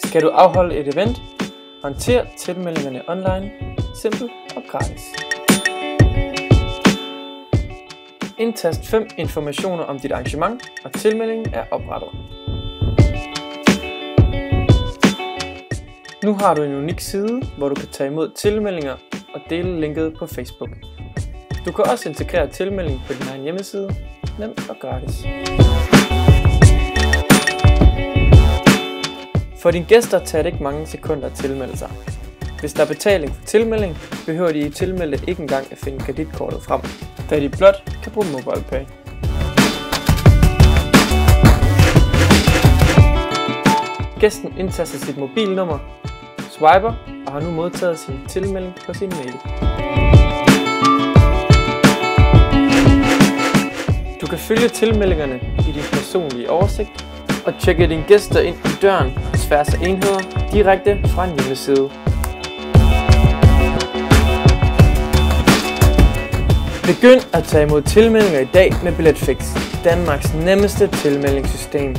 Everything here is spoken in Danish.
Skal du afholde et event? Håndter tilmeldingerne online, simpelt og gratis. Indtast 5 informationer om dit arrangement, og tilmeldingen er oprettet. Nu har du en unik side, hvor du kan tage imod tilmeldinger og dele linket på Facebook. Du kan også integrere tilmelding på din egen hjemmeside, nemt og gratis. For dine gæster tager det ikke mange sekunder at tilmelde sig. Hvis der er betaling for tilmelding, behøver de tilmeldte ikke engang at finde kreditkortet frem, da de blot kan bruge MobilePay. Gæsten indtaster sit mobilnummer, swiper og har nu modtaget sin tilmelding på sin mail. Du kan følge tilmeldingerne i din personlige oversigt og tjekke dine gæster ind i døren på tværs af enheder direkte fra en hjemmeside. Begynd at tage imod tilmeldinger i dag med Billetfix, Danmarks nemmeste tilmeldingssystem.